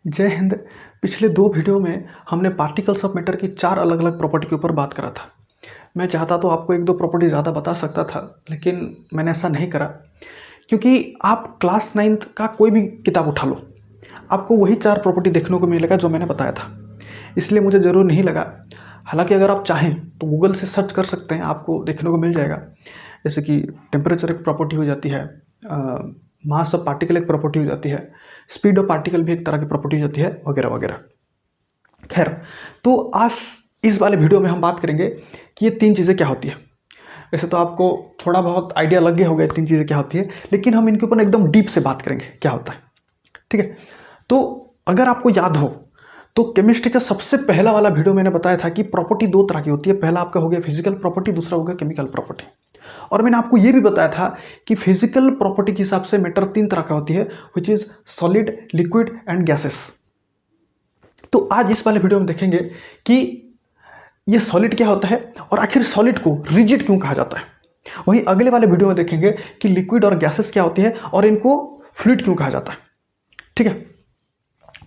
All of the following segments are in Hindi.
जय हिंद। पिछले 2 वीडियो में हमने पार्टिकल्स ऑफ मैटर की 4 अलग अलग प्रॉपर्टी के ऊपर बात करा था। मैं चाहता तो आपको 1-2 प्रॉपर्टी ज़्यादा बता सकता था, लेकिन मैंने ऐसा नहीं करा क्योंकि आप क्लास 9th का कोई भी किताब उठा लो, आपको वही 4 प्रॉपर्टी देखने को मिलेगा जो मैंने बताया था। इसलिए मुझे ज़रूर नहीं लगा। हालांकि अगर आप चाहें तो गूगल से सर्च कर सकते हैं, आपको देखने को मिल जाएगा। जैसे कि टेम्परेचर एक प्रॉपर्टी हो जाती है, मास ऑफ पार्टिकल एक प्रॉपर्टी हो जाती है, स्पीड ऑफ पार्टिकल भी एक तरह की प्रॉपर्टी हो जाती है, वगैरह वगैरह। खैर, तो आज इस वाले वीडियो में हम बात करेंगे कि ये 3 चीज़ें क्या होती है। वैसे तो आपको थोड़ा बहुत आइडिया लग गया होगा 3 चीज़ें क्या होती है, लेकिन हम इनके ऊपर एकदम डीप से बात करेंगे क्या होता है। ठीक है, तो अगर आपको याद हो तो केमिस्ट्री का सबसे पहला वाला वीडियो मैंने बताया था कि प्रॉपर्टी 2 तरह की होती है। पहला आपका हो गया फिजिकल प्रॉपर्टी, दूसरा हो गया केमिकल प्रॉपर्टी। और मैंने आपको यह भी बताया था कि फिजिकल प्रॉपर्टी के हिसाब से मैटर 3 तरह का होती है, which is solid, liquid and gases. तो आज इस वाले वीडियो में देखेंगे कि ये सॉलिड क्या होता है और आखिर सॉलिड को रिजिड क्यों कहा जाता है। वहीं अगले वाले वीडियो में देखेंगे कि लिक्विड और गैसेस क्या होती है और इनको फ्लूइड क्यों कहा जाता है। ठीक है,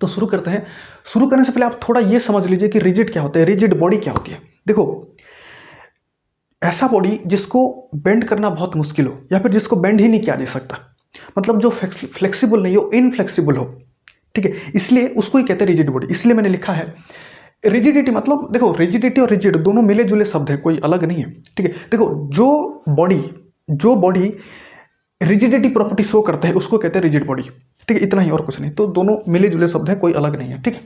तो शुरू करते हैं। शुरू करने से पहले आप थोड़ा ये समझ लीजिए कि रिजिड क्या होता है, रिजिड बॉडी क्या होती है। देखो, ऐसा बॉडी जिसको बेंड करना बहुत मुश्किल हो या फिर जिसको बेंड ही नहीं किया जा सकता, मतलब जो फ्लेक्सिबल नहीं हो, इनफ्लेक्सिबल हो। ठीक है, इसलिए उसको ही कहते हैं रिजिड बॉडी। इसलिए मैंने लिखा है रिजिडिटी। मतलब देखो, रिजिडिटी और रिजिड दोनों मिले जुले शब्द है, कोई अलग नहीं है। ठीक है, देखो, जो बॉडी रिजिडिटी प्रॉपर्टी शो करते हैं उसको कहते हैं रिजिड बॉडी। ठीक है, इतना ही और कुछ नहीं। तो दोनों मिले जुले शब्द है, कोई अलग नहीं है। ठीक है,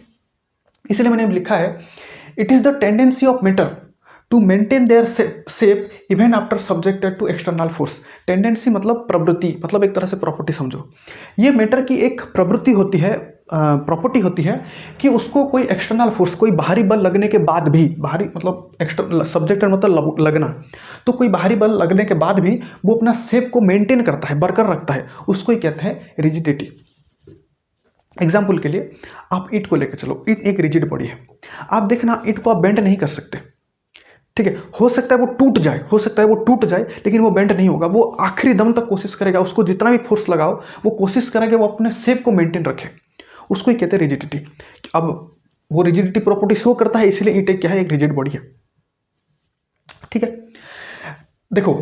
इसलिए मैंने लिखा है it is the tendency of matter to maintain their shape even after subjected to external force. Tendency मतलब प्रवृत्ति, मतलब एक तरह से प्रॉपर्टी समझो। ये मैटर की एक प्रवृत्ति होती है, प्रॉपर्टी होती है कि उसको कोई एक्सटर्नल फोर्स, कोई बाहरी बल लगने के बाद भी, बाहरी मतलब एक्सटर्नल, सब्जेक्टेड मतलब लगना, तो कोई बाहरी बल लगने के बाद भी वो अपना शेप को मेंटेन करता है, बरकरार रखता है, उसको ही कहते हैं रिजिडिटी। एग्जाम्पल के लिए आप ईंट को लेकर चलो। ईंट एक रिजिड बॉडी है। आप देखना, ईंट को आप बेंड नहीं कर सकते। ठीक है, हो सकता है वो टूट जाए, लेकिन वो बेंड नहीं होगा। वो आखिरी दम तक कोशिश करेगा, उसको जितना भी फोर्स लगाओ वो कोशिश करेगा वो अपने शेप को मेंटेन रखे, उसको ही कहते हैं रिजिडिटी। अब वो रिजिडिटी प्रॉपर्टी शो करता है, इसलिए ईंट क्या है, एक रिजिड बॉडी है। ठीक है, देखो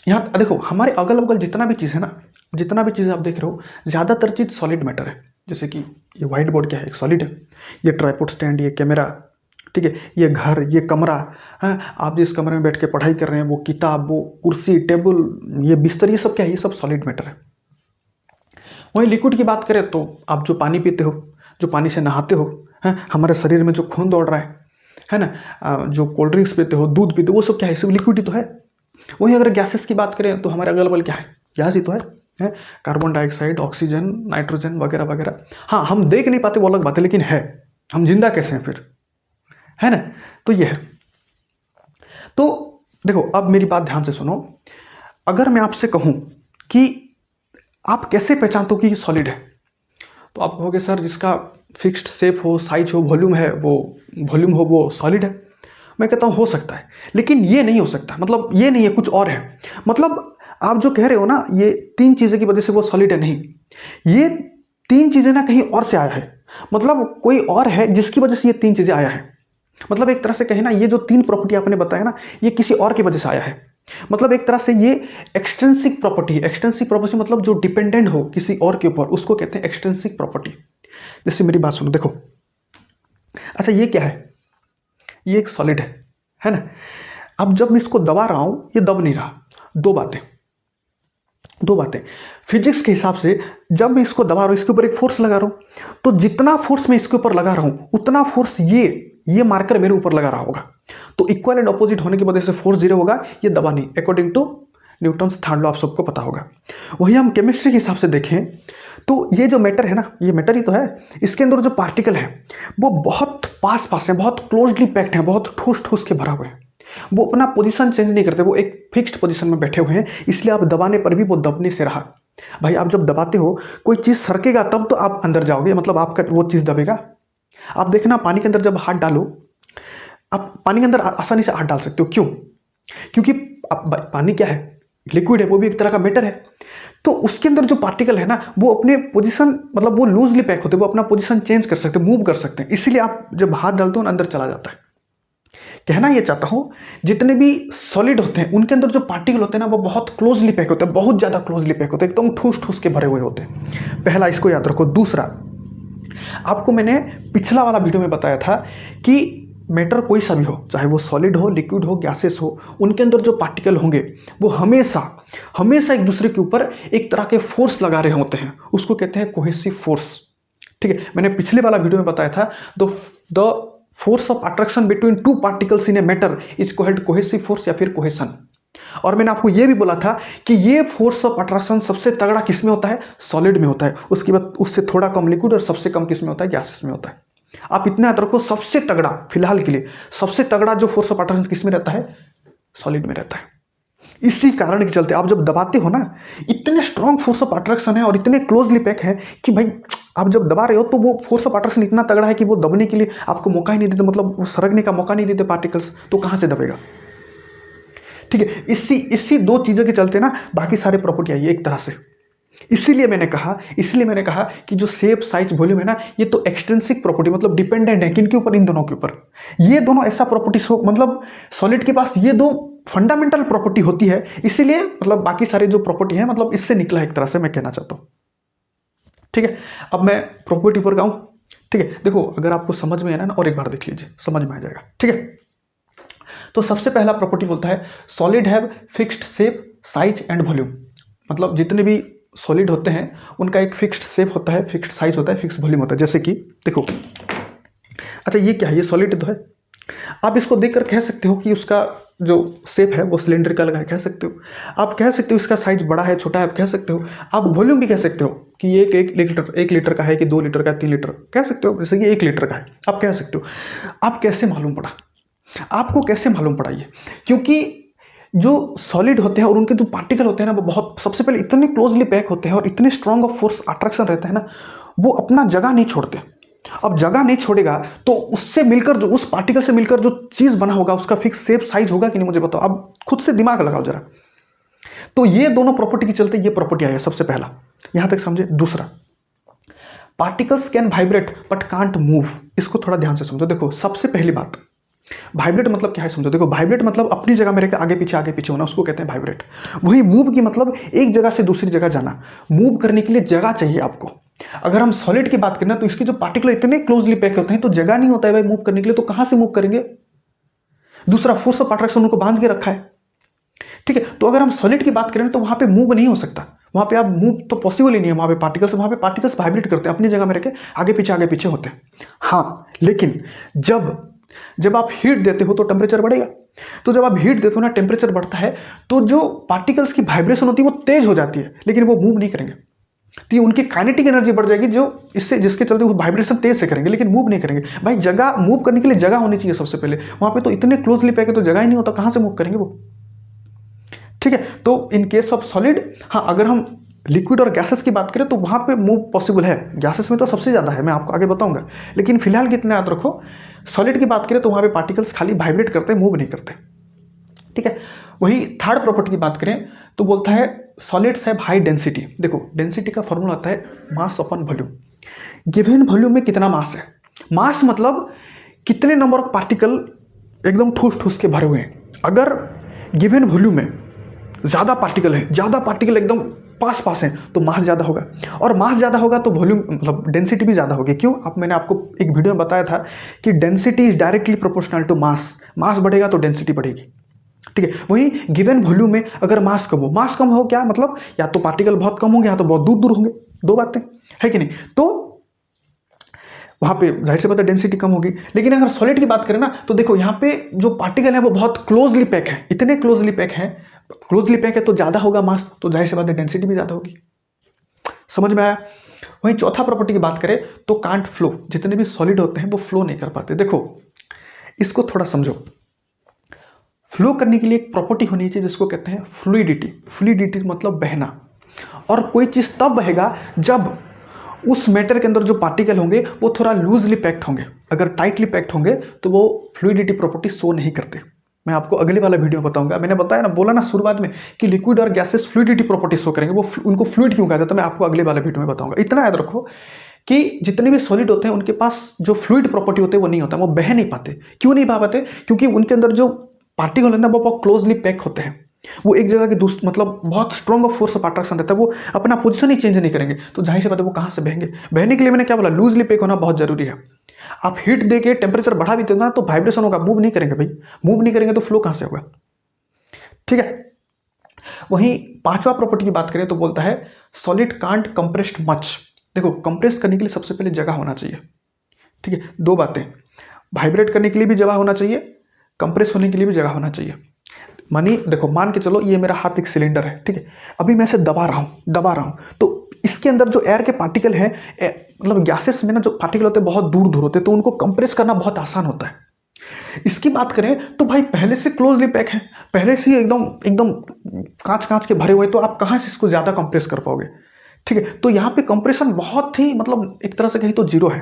यहाँ देखो, हमारे अगल बगल जितना भी चीज़ है ना, जितना भी चीज़ आप देख रहे हो, ज़्यादातर चीज़ सॉलिड मैटर है। जैसे कि ये व्हाइट बोर्ड क्या है, एक सॉलिड है। ये ट्राइपॉड स्टैंड, ये कैमरा, ठीक है, ये घर, ये कमरा, हाँ, आप जिस कमरे में बैठ के पढ़ाई कर रहे हैं, वो किताब, वो कुर्सी, टेबल, ये बिस्तर, ये सब क्या है, ये सब सॉलिड मैटर है। वहीं लिक्विड की बात करें तो आप जो पानी पीते हो, जो पानी से नहाते हो, हैं, हमारे शरीर में जो खून दौड़ रहा है ना, जो कोल्ड ड्रिंक्स पीते हो, दूध पीते हो, वो सब क्या है, सब लिक्विड ही तो है। वहीं अगर गैसेस की बात करें तो हमारे अगल बगल क्या है, गैस ही तो है, कार्बन डाइऑक्साइड, ऑक्सीजन, नाइट्रोजन वगैरह वगैरह। हाँ, हम देख नहीं पाते वो अलग बात है, लेकिन है, हम जिंदा कैसे हैं फिर, है ना। तो ये है। तो देखो, अब मेरी बात ध्यान से सुनो। अगर मैं आपसे कहूं कि आप कैसे पहचानते हो कि ये सॉलिड है, तो आप कहोगे सर जिसका फिक्स्ड शेप हो, साइज हो, वॉल्यूम हो, वो सॉलिड है। मैं कहता हूं हो सकता है, लेकिन ये नहीं हो सकता। मतलब ये नहीं है, कुछ और है। मतलब आप जो कह रहे हो ना, ये 3 चीजें की वजह से वो सॉलिड है, नहीं, ये 3 चीजें ना कहीं और से आया है। मतलब कोई और है जिसकी वजह से ये 3 चीजें आया है। मतलब एक तरह से कहे ना, ये जो 3 प्रॉपर्टी आपने बताया ना, ये किसी और की वजह से आया है। मतलब एक तरह से ये एक्सट्रिंसिक प्रॉपर्टी है। एक्सट्रिंसिक प्रॉपर्टी मतलब जो डिपेंडेंट हो किसी और के ऊपर, उसको कहते हैं एक्सट्रिंसिक प्रॉपर्टी। जैसे मेरी बात सुनो, देखो, अच्छा ये क्या है, ये एक सॉलिड है ना। अब जब मैं इसको दबा रहा हूं, ये दब नहीं रहा। दो बातें फिजिक्स के हिसाब से, जब मैं इसको दबा रहा हूं, इसके ऊपर एक फोर्स लगा रहा हूं, तो जितना फोर्स मैं इसके ऊपर लगा रहा हूं, उतना फोर्स ये मार्कर मेरे ऊपर लगा रहा होगा। तो इक्वल एंड ऑपोजिट होने की वजह से फोर्स 0 होगा, ये दबा नहीं, according to Newton's third law, आप सबको पता होगा। वही हम केमिस्ट्री के हिसाब से देखें तो ये जो मैटर है ना, ये मैटर ही तो है। इसके अंदर जो पार्टिकल है वो बहुत पास है, बहुत क्लोजली पैक्ड है, बहुत ठूस के भरा हुआ है। वो अपना पोजीशन चेंज नहीं करते, वो एक फिक्स्ड पोजीशन में बैठे हुए हैं। इसलिए आप दबाने पर भी वो दबने से रहा। भाई, आप जब दबाते हो, कोई चीज़ सरकेगा तब तो आप अंदर जाओगे, मतलब आपका वो चीज़ दबेगा। आप देखना, पानी के अंदर जब हाथ डालो, आप पानी के अंदर आसानी से हाथ डाल सकते हो। क्यों? क्योंकि पानी क्या है, लिक्विड है, वो भी एक तरह का मैटर है। तो उसके अंदर जो पार्टिकल है ना वो अपने पोजीशन मतलब वो लूजली पैक होते हैं, वो अपना पोजीशन चेंज कर सकते हैं, मूव कर सकते हैं, इसीलिए आप जब हाथ डालते हो ना अंदर चला जाता है। कहना ये चाहता हूं जितने भी सॉलिड होते हैं उनके अंदर जो पार्टिकल होते हैं ना वो बहुत क्लोजली पैक होते हैं, बहुत ज़्यादा क्लोजली पैक होते हैं, एकदम ठूस ठूस के भरे हुए होते हैं। पहला इसको याद रखो। दूसरा, आपको मैंने पिछला वाला वीडियो में बताया था कि मैटर कोई सा भी हो, चाहे वो सॉलिड हो, लिक्विड हो, गैसेस हो, उनके अंदर जो पार्टिकल होंगे वो हमेशा हमेशा एक दूसरे के ऊपर एक तरह के फोर्स लगा रहे होते हैं, उसको कहते हैं कोहेसिव फोर्स। ठीक है, मैंने पिछले वाला वीडियो में बताया था the force of attraction between two particles in a matter is called cohesive force या फिर कोहेशन। और मैंने आपको यह भी बोला था कि ये फोर्स ऑफ अट्रैक्शन सबसे तगड़ा किस में होता है? सॉलिड में होता है, उसके बाद उससे थोड़ा कम लिक्विड और सबसे कम किस में होता है? गैसेस में होता है। आप इतना याद रखो, सबसे तगड़ा फिलहाल के लिए सबसे तगड़ा जो फोर्स ऑफ अट्रैक्शन किस में रहता है? सॉलिड में रहता है। इसी कारण के चलते आप जब दबाते हो ना, इतने स्ट्रॉन्ग फोर्स ऑफ अट्रैक्शन है और इतने क्लोजली पैक है कि भाई आप जब दबा रहे हो तो वो फोर्स ऑफ अट्रैक्शन इतना तगड़ा है कि वो दबने के लिए आपको मौका ही नहीं देते, मतलब वो सरकने का मौका नहीं देते पार्टिकल्स, तो कहां से दबेगा? ठीक है, इसी दो चीजों के चलते ना बाकी सारे प्रॉपर्टी आई है एक तरह से। इसीलिए मैंने कहा कि जो शेप, साइज, वॉल्यूम है ना, ये तो एक्सट्रिंसिक प्रॉपर्टी मतलब डिपेंडेंट है किनके ऊपर? इन दोनों के ऊपर। ये दोनों ऐसा प्रॉपर्टी मतलब सॉलिड के पास ये दो फंडामेंटल प्रॉपर्टी होती है, इसीलिए मतलब बाकी सारे जो प्रॉपर्टी है मतलब इससे निकला है एक तरह से, मैं कहना चाहता हूं। ठीक है, अब मैं प्रॉपर्टी पर गाऊं। ठीक है, देखो अगर आपको समझ में आना ना और एक बार देख लीजिए, समझ में आ जाएगा। ठीक है, तो सबसे पहला प्रॉपर्टी बोलता है solid have fixed shape, size and volume. मतलब जितने भी सॉलिड होते हैं उनका एक फिक्स्ड शेप होता है, फिक्स्ड साइज होता है, फिक्स्ड वॉल्यूम होता है। जैसे कि देखो, अच्छा ये क्या है? ये सॉलिड तो है। आप इसको देखकर कह सकते हो कि उसका जो शेप है वो सिलेंड्रिकल का है, कह सकते हो। आप कह सकते हो इसका साइज बड़ा है, छोटा है, आप कह सकते हो। आप वॉल्यूम भी कह सकते हो कि ये एक लीटर का है कि 2 लीटर का, 3 लीटर कह सकते हो। जैसे कि 1 लीटर का है, आप कह सकते हो। आप कैसे मालूम पड़ा? आपको कैसे मालूम पड़ा ये? क्योंकि जो सॉलिड होते हैं और उनके जो पार्टिकल होते हैं ना वो बहुत, सबसे पहले इतने क्लोजली पैक होते हैं और इतने स्ट्रॉन्ग ऑफ फोर्स अट्रैक्शन रहता है ना, वो अपना जगह नहीं छोड़ते। अब जगह नहीं छोड़ेगा तो उससे मिलकर जो, उस पार्टिकल से मिलकर जो चीज बना होगा उसका फिक्स शेप, साइज होगा कि नहीं मुझे बताओ। अब खुद से दिमाग लगाओ जरा। तो ये दोनों प्रॉपर्टी के चलते ये प्रॉपर्टी आया सबसे पहला, यहां तक समझे। दूसरा, particles can vibrate but can't move. इसको थोड़ा ध्यान से समझो। देखो सबसे पहली बात, वाइब्रेट मतलब क्या है समझो। देखो वाइब्रेट मतलब अपनी जगह में रहकर आगे पीछे होना, उसको कहते हैं वाइब्रेट। वही मूव की मतलब एक जगह से दूसरी जगह जाना। मूव करने के लिए जगह चाहिए आपको। अगर हम सॉलिड की बात करें तो इसके जो पार्टिकल इतने क्लोजली पैक होते हैं तो जगह नहीं होता है भाई मूव करने के लिए, तो कहां से मूव करेंगे? दूसरा, फोर्स ऑफ अट्रैक्शन उनको बांध के रखा है। ठीक है, तो अगर हम सॉलिड की बात करें तो वहां पे मूव नहीं हो सकता, वहां पे आप मूव तो पॉसिबल ही नहीं है। वहां पे पार्टिकल्स वाइब्रेट करते हैं, अपनी जगह में रहकर आगे पीछे होते हैं। हाँ, लेकिन जब आप हीट देते हो तो टेम्परेचर बढ़ेगा। तो जब आप हीट देते हो ना, टेम्परेचर बढ़ता है तो जो पार्टिकल्स की वाइब्रेशन होती है वो तेज हो जाती है, लेकिन वो मूव नहीं करेंगे। तो ये उनकी काइनेटिक एनर्जी बढ़ जाएगी जिसके चलते वो वाइब्रेशन तेज से करेंगे, लेकिन मूव नहीं करेंगे। भाई जगह, मूव करने के लिए जगह होनी चाहिए सबसे पहले। वहां पे तो इतने क्लोजली पैक है तो जगह ही नहीं होता, कहां से मूव करेंगे वो? ठीक है, तो इन केस ऑफ सॉलिड, हाँ अगर हम लिक्विड और गैसेस की बात करें तो वहां पे मूव पॉसिबल है। गैसेस में तो सबसे ज्यादा है, मैं आपको आगे बताऊंगा, लेकिन फिलहाल कितना याद रखो, सॉलिड की बात करें तो वहां पे पार्टिकल्स खाली वाइब्रेट करते हैं, मूव नहीं करते। ठीक है, वही थर्ड प्रॉपर्टी की बात करें तो बोलता है सॉलिड्स हैव हाई डेंसिटी। देखो डेंसिटी का फॉर्मूला आता है mass upon volume. Given volume में कितना मास है? मास मतलब कितने नंबर ऑफ पार्टिकल एकदम ठूस ठूस के भरे हुए हैं। अगर गिवन वॉल्यूम में ज्यादा पार्टिकल है, ज्यादा पार्टिकल एकदम पास हैं, तो मास ज्यादा होगा, और मास ज्यादा होगा तो वॉल्यूम मतलब डेंसिटी भी ज्यादा होगी। क्यों? मैंने आपको एक वीडियो में बताया था कि density is directly proportional to mass. Mass बढ़ेगा तो डेंसिटी बढ़ेगी। ठीक है, वही गिवन वॉल्यूम में अगर मास कम हो क्या मतलब? या तो पार्टिकल बहुत कम होंगे या तो बहुत दूर होंगे, दो बातें है कि नहीं? तो वहां पे जाहिर सी बात है डेंसिटी कम होगी। लेकिन अगर सॉलिड की बात करें ना तो देखो यहाँ पे जो पार्टिकल है वो बहुत क्लोजली पैक है, इतने क्लोजली पैक है तो ज्यादा होगा मास, तो जाहिर सी बात है डेंसिटी भी ज्यादा होगी। समझ में आया? वही चौथा प्रॉपर्टी की बात करें तो कांट फ्लो। जितने भी सॉलिड होते हैं वो फ्लो नहीं कर पाते। देखो इसको थोड़ा समझो। फ्लो करने के लिए एक प्रॉपर्टी होनी चाहिए जिसको कहते हैं फ्लूइडिटी। फ्लूइडिटी मतलब बहना, और कोई चीज तब बहेगा जब उस मैटर के अंदर जो पार्टिकल होंगे वो थोड़ा लूजली पैक्ड होंगे। अगर टाइटली पैक्ड होंगे तो वो फ्लूइडिटी प्रॉपर्टी शो नहीं करते। मैं आपको अगले वाला वीडियो बताऊंगा। मैंने बताया ना, बोला ना शुरुआत में कि लिक्विड और गैसेस फ्लूइडिटी प्रॉपर्टी शो करेंगे, वो उनको फ्लूइड क्यों कहा जाता है, मैं आपको अगले वाले वीडियो में बताऊंगा। इतना याद रखो कि जितने भी सॉलिड होते हैं उनके पास जो फ्लूइड प्रॉपर्टी होते हैं वो नहीं होता, वो बह नहीं पाते। क्यों नहीं बह पाते? क्योंकि उनके अंदर जो पार्टिकल है ना वो बहुत क्लोजली पैक होते हैं, वो एक जगह के दूसरे मतलब बहुत स्ट्रॉन्ग फोर्स ऑफ अट्रैक्शन रहता है, वो अपना पोजीशन ही चेंज नहीं करेंगे। तो जाहिर सी बात है वो कहाँ से बहेंगे? बहने के लिए मैंने क्या बोला, लूजली पैक होना बहुत जरूरी है। आप हीट देके टेम्परेचर बढ़ा भी देना तो वाइब्रेशन होगा, मूव नहीं करेंगे भाई। मूव नहीं करेंगे तो फ्लो कहाँ से होगा? ठीक है। वहीं पांचवा प्रॉपर्टी की बात करें तो बोलता है सॉलिड कांट कंप्रेस्ड मच। देखो, कंप्रेस करने के लिए सबसे पहले जगह होना चाहिए। ठीक है, दो बातें, वाइब्रेट करने के लिए भी जगह होना चाहिए, कंप्रेस होने के लिए भी जगह होना चाहिए। मानी देखो, मान के चलो ये मेरा हाथ एक सिलेंडर है, ठीक है, अभी मैं इसे दबा रहा हूं तो इसके अंदर जो एयर के पार्टिकल हैं, मतलब गैसेस में ना जो पार्टिकल होते हैं बहुत दूर दूर होते हैं, तो उनको कंप्रेस करना बहुत आसान होता है। इसकी बात करें तो भाई पहले से क्लोजली पैक है, पहले से एकदम एकदम कांच के भरे हुए, तो आप कहां से इसको ज्यादा कंप्रेस कर पाओगे? ठीक है, तो यहाँ पे कंप्रेशन बहुत ही मतलब एक तरह से कहीं तो जीरो है।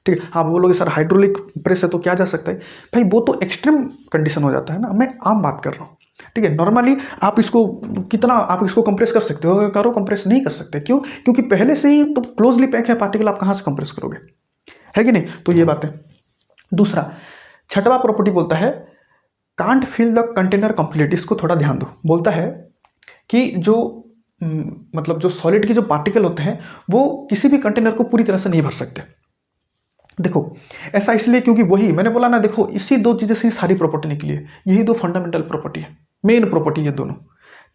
ठीक है, हाँ बोलोगे सर हाइड्रोलिक प्रेस है तो क्या जा सकता है? भाई वो तो एक्सट्रीम कंडीशन हो जाता है ना, मैं आम बात कर रहा हूँ। ठीक है, नॉर्मली आप इसको कितना आप इसको कंप्रेस कर सकते हो, करो कंप्रेस नहीं कर सकते। क्यों? क्योंकि पहले से ही तो क्लोजली पैक है पार्टिकल, आप कहाँ से कंप्रेस करोगे? है कि नहीं? तो ये बात है। दूसरा, छठवां प्रॉपर्टी बोलता है can't fill the container complete. इसको थोड़ा ध्यान दो। बोलता है कि जो मतलब जो सॉलिड के जो पार्टिकल होते हैं वो किसी भी कंटेनर को पूरी तरह से नहीं भर सकते। देखो, ऐसा इसलिए क्योंकि वही मैंने बोला ना, देखो इसी दो चीजें से सारी प्रॉपर्टी निकली है, यही दो फंडामेंटल प्रॉपर्टी है, मेन प्रॉपर्टी है दोनों।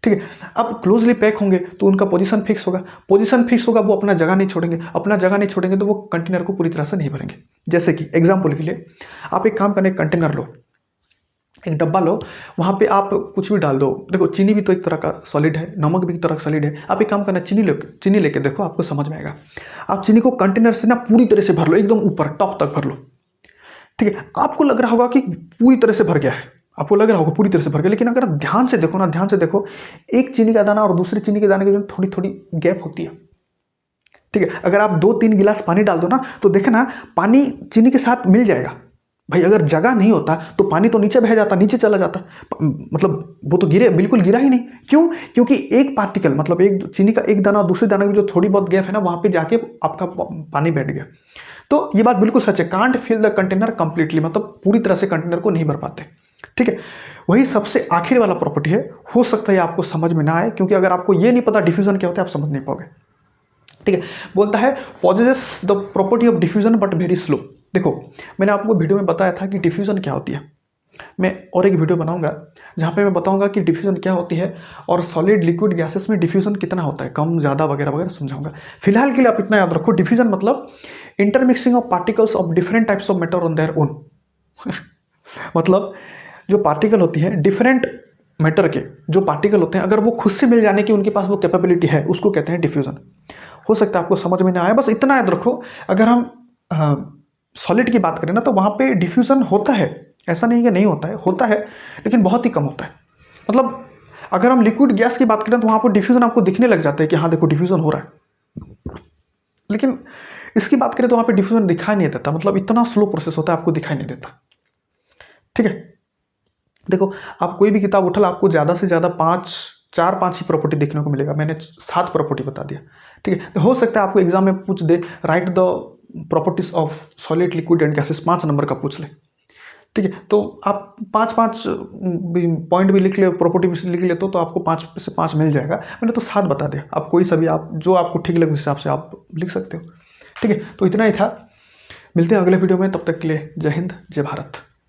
ठीक है, अब क्लोजली पैक होंगे तो उनका पोजीशन फिक्स होगा, पोजीशन फिक्स होगा, वो अपना जगह नहीं छोड़ेंगे, अपना जगह नहीं छोड़ेंगे तो वो कंटेनर को पूरी तरह से नहीं भरेंगे। जैसे कि एग्जाम्पल के लिए आप एक काम करने, कंटेनर लो, एक डब्बा लो, वहाँ पे आप कुछ भी डाल दो। देखो चीनी भी तो एक तरह का सॉलिड है, नमक भी एक तरह का सॉलिड है। आप एक काम करना, चीनी लेके देखो, आपको समझ में आएगा। आप चीनी को कंटेनर से ना पूरी तरह से भर लो, एकदम ऊपर टॉप तक भर लो। ठीक है, आपको लग रहा होगा कि पूरी तरह से भर गया है, आपको लग रहा होगा पूरी तरह से भर गया, लेकिन अगर ध्यान से देखो ना, ध्यान से देखो, एक चीनी का दाना और दूसरे चीनी के दाने के बीच थोड़ी थोड़ी गैप होती है। ठीक है, अगर आप 2-3 गिलास पानी डाल दो ना तो देखना पानी चीनी के साथ मिल जाएगा। भाई अगर जगह नहीं होता तो पानी तो नीचे बह जाता, नीचे चला जाता, मतलब वो तो गिरे, बिल्कुल गिरा ही नहीं। क्यों? क्योंकि एक पार्टिकल मतलब एक चीनी का एक दाना और दूसरे दाने में जो थोड़ी बहुत गैप है ना, वहां पे जाके आपका पानी बैठ गया। तो ये बात बिल्कुल सच है, can't fill the container completely, मतलब पूरी तरह से कंटेनर को नहीं भर पाते। ठीक है, वही सबसे आखिर वाला प्रॉपर्टी है, हो सकता है आपको समझ में ना आए, क्योंकि अगर आपको ये नहीं पता डिफ्यूजन क्या होता है आप समझ नहीं पाओगे। ठीक है, बोलता है possesses the property of diffusion but very slow. देखो, मैंने आपको वीडियो में बताया था कि डिफ्यूजन क्या होती है, मैं और एक वीडियो बनाऊंगा जहां पे मैं बताऊंगा कि डिफ्यूजन क्या होती है और सॉलिड लिक्विड गैसेस में डिफ्यूजन कितना होता है, कम ज़्यादा वगैरह वगैरह समझाऊंगा। फिलहाल के लिए आप इतना याद रखो, डिफ्यूजन मतलब intermixing of particles of different types of matter on their own. मतलब जो पार्टिकल होती है डिफरेंट मैटर के जो पार्टिकल होते हैं, अगर वो खुद से मिल जाने की उनके पास वो कैपेबिलिटी है, उसको कहते हैं डिफ्यूजन। हो सकता है आपको समझ में ना आए, बस इतना याद रखो। अगर हम सॉलिड की बात करें ना तो वहाँ पे डिफ्यूजन होता है, ऐसा नहीं कि नहीं होता है, होता है लेकिन बहुत ही कम होता है। मतलब अगर हम लिक्विड गैस की बात करें तो वहाँ पर डिफ्यूजन आपको दिखने लग जाता है कि हाँ देखो डिफ्यूजन हो रहा है, लेकिन इसकी बात करें तो वहाँ पे डिफ्यूजन दिखाई नहीं देता, मतलब इतना स्लो प्रोसेस होता है, आपको दिखाई नहीं देता। ठीक है, देखो आप कोई भी किताब उठा लो, आपको ज़्यादा से ज़्यादा 4-5 ही प्रॉपर्टी देखने को मिलेगा, मैंने 7 प्रॉपर्टी बता दिया। ठीक है, तो हो सकता है आपको एग्जाम में पूछ दे write the properties of solid liquid and gases, 5 number का पूछ ले। ठीक है, तो आप 5-5 पॉइंट भी लिख ले, प्रॉपर्टी भी लिख लेते हो तो आपको 5 से 5 मिल जाएगा। मैंने तो 7 बता दिया, आप कोई सा भी आप जो आपको ठीक लगे उस हिसाब से आप लिख सकते हो। ठीक है, तो इतना ही था, मिलते हैं अगले वीडियो में, तब तक के लिए जय हिंद जय भारत।